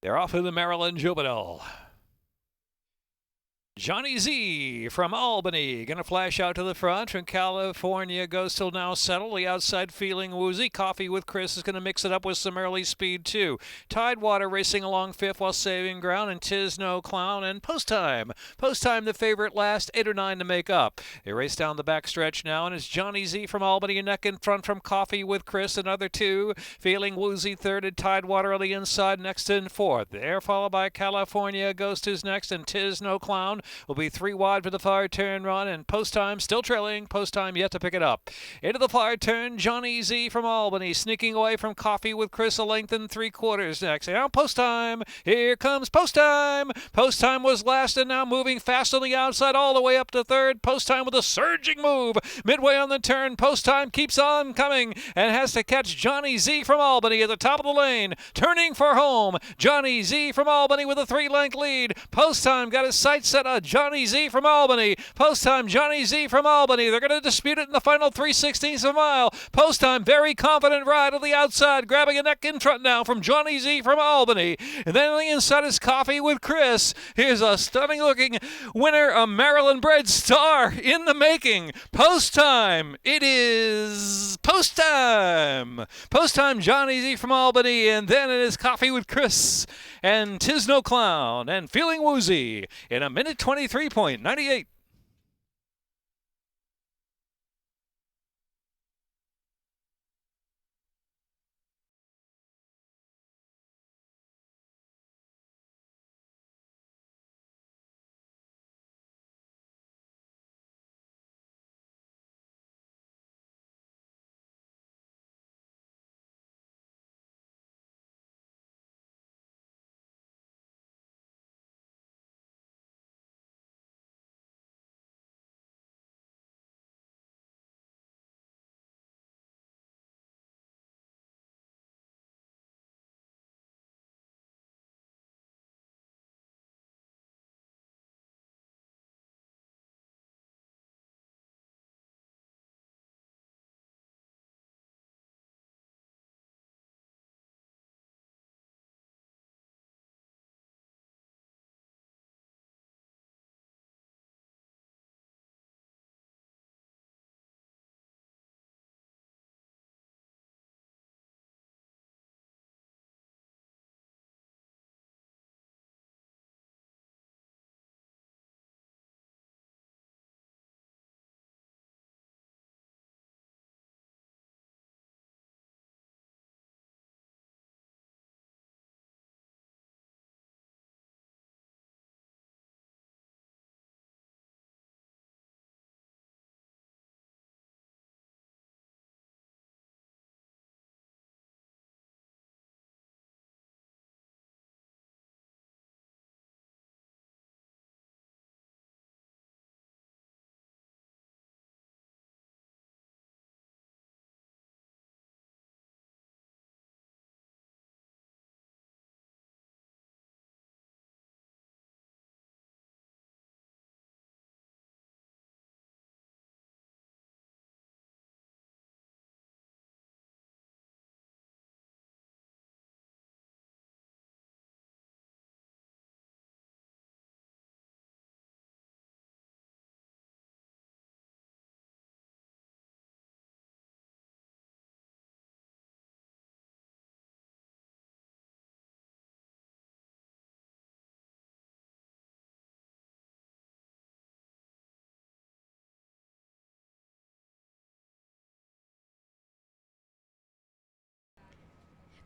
They're off in the Maryland Juvenile. Johnny Z from Albany going to flash out to the front. From California goes till now settle. The outside feeling woozy. Coffee with Chris is going to mix it up with some early speed too. Tidewater racing along fifth while saving ground, and Tis No Clown and Post Time. Post Time the favorite last, 8 or 9 to make up. They race down the back stretch now, and it's Johnny Z from Albany and neck in front from Coffee with Chris. Another 2. Feeling woozy third, and Tidewater on the inside next in fourth. There followed by California Ghost is next, and Tis No Clown will be 3 wide for the far turn run, and Post Time still trailing. Post Time yet to pick it up. Into the far turn, Johnny Z from Albany sneaking away from Coffee with Chris, a length and 3/4 next. Now Post Time. Here comes Post Time. Post Time was last and now moving fast on the outside all the way up to third. Post Time with a surging move. Midway on the turn, Post Time keeps on coming and has to catch Johnny Z from Albany at the top of the lane. Turning for home. Johnny Z from Albany with a 3-length lead. Post Time got his sights set on Johnny Z from Albany. Post Time, Johnny Z from Albany. They're going to dispute it in the final 3/16 of a mile. Post Time, very confident ride on the outside, grabbing a neck in front now from Johnny Z from Albany. And then on the inside is Coffee with Chris. Here's a stunning-looking winner, a Maryland-bred star in the making. Post Time. It is Post Time. Post Time, Johnny Z from Albany, and then it is Coffee with Chris and Tis No Clown and Feeling Woozy in a minute 23.98.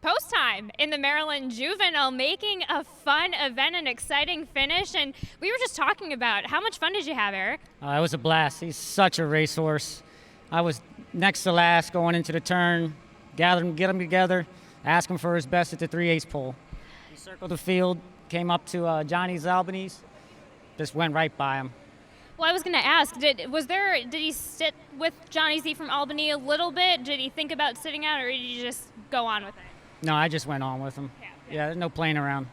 Post Time in the Maryland Juvenile, making a fun event, an exciting finish. And we were just talking about how much fun did you have, Eric? It was a blast. He's such a racehorse. I was next to last going into the turn, get him together, ask him for his best at the 3/8 pole. He circled the field, came up to Johnny's Albany's, just went right by him. Well, I was going to ask, did he sit with Johnny Z from Albany a little bit? Did he think about sitting out, or did you just go on with it? No, I just went on with him. Yeah, there's no playing around.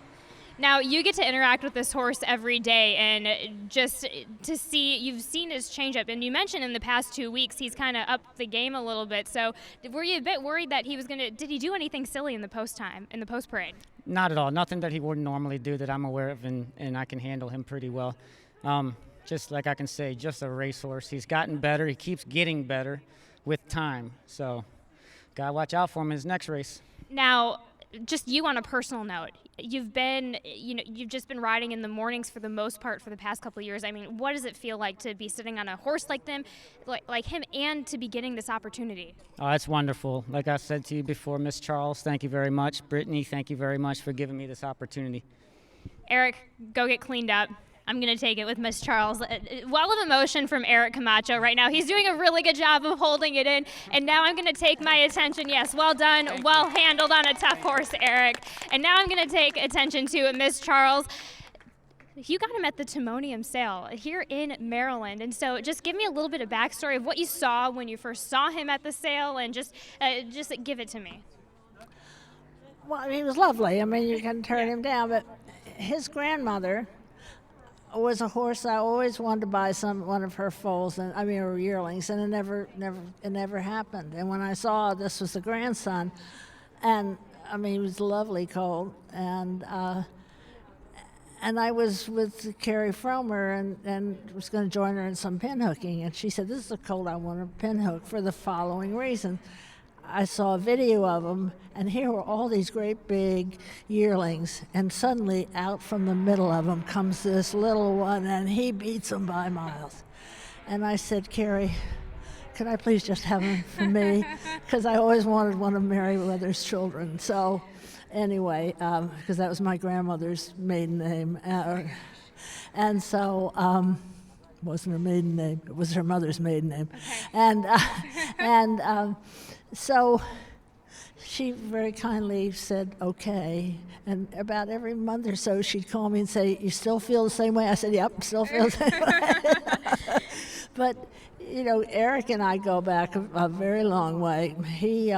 Now, you get to interact with this horse every day, and just to see, you've seen his changeup, and you mentioned in the past 2 weeks he's kind of upped the game a little bit. So were you a bit worried that he was did he do anything silly in the post parade? Not at all. Nothing that he wouldn't normally do that I'm aware of, and I can handle him pretty well. Just like I can say, just a racehorse. He's gotten better. He keeps getting better with time. So, gotta watch out for him in his next race. Now, just you on a personal note, you've just been riding in the mornings for the most part for the past couple of years. I mean, what does it feel like to be sitting on a horse like him, and to be getting this opportunity? Oh, it's wonderful. Like I said to you before, Miss Charles, thank you very much. Brittany, thank you very much for giving me this opportunity. Eric, go get cleaned up. I'm going to take it with Miss Charles. A well of emotion from Eric Camacho right now. He's doing a really good job of holding it in. And now I'm going to take my attention. Yes, well done. Well handled on a tough horse, Eric. And now I'm going to take attention to Miss Charles. You got him at the Timonium sale here in Maryland. And so just give me a little bit of backstory of what you saw when you first saw him at the sale, and just give it to me. Well, he was lovely. I mean, you can turn him down. But his grandmother was a horse I always wanted to buy one of her foals, or yearlings, and it never happened. And when I saw this was the grandson, and I mean, he was a lovely colt, and I was with Carrie Fromer and was going to join her in some pinhooking, and she said, "This is a colt I want to pinhook for the following reason." I saw a video of them, and here were all these great big yearlings, and suddenly out from the middle of them comes this little one, and he beats them by miles. And I said, "Carrie, could I please just have him for me?" Because I always wanted one of Meriwether's children. So anyway, because that was my grandmother's maiden name. And so wasn't her maiden name, it was her mother's maiden name. Okay. So she very kindly said, okay. And about every month or so, she'd call me and say, "You still feel the same way?" I said, "Yep, still feel the same way." But, Eric and I go back a very long way. He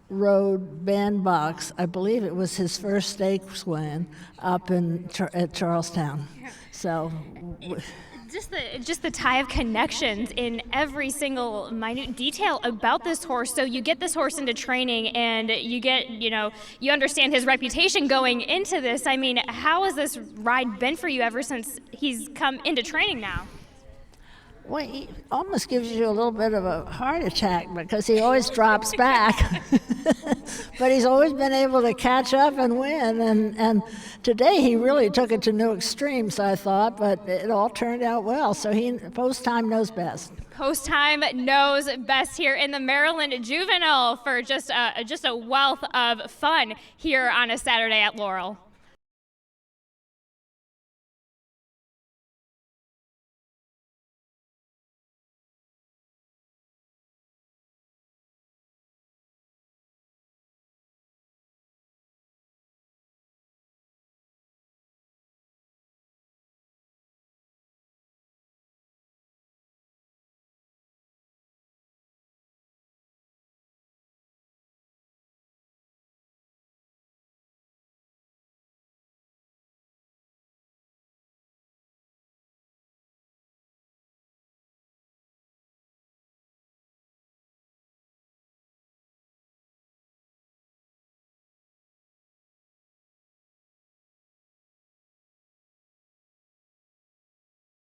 rode Bandbox, I believe it was his first stakes win, up at Charlestown. So Just the tie of connections in every single minute detail about this horse. So you get this horse into training, and you understand his reputation going into this. I mean, how has this ride been for you ever since he's come into training now? Well, he almost gives you a little bit of a heart attack because he always drops back. But he's always been able to catch up and win. And today he really took it to new extremes, I thought, but it all turned out well. So post time knows best. Post time knows best here in the Maryland Juvenile for just a wealth of fun here on a Saturday at Laurel.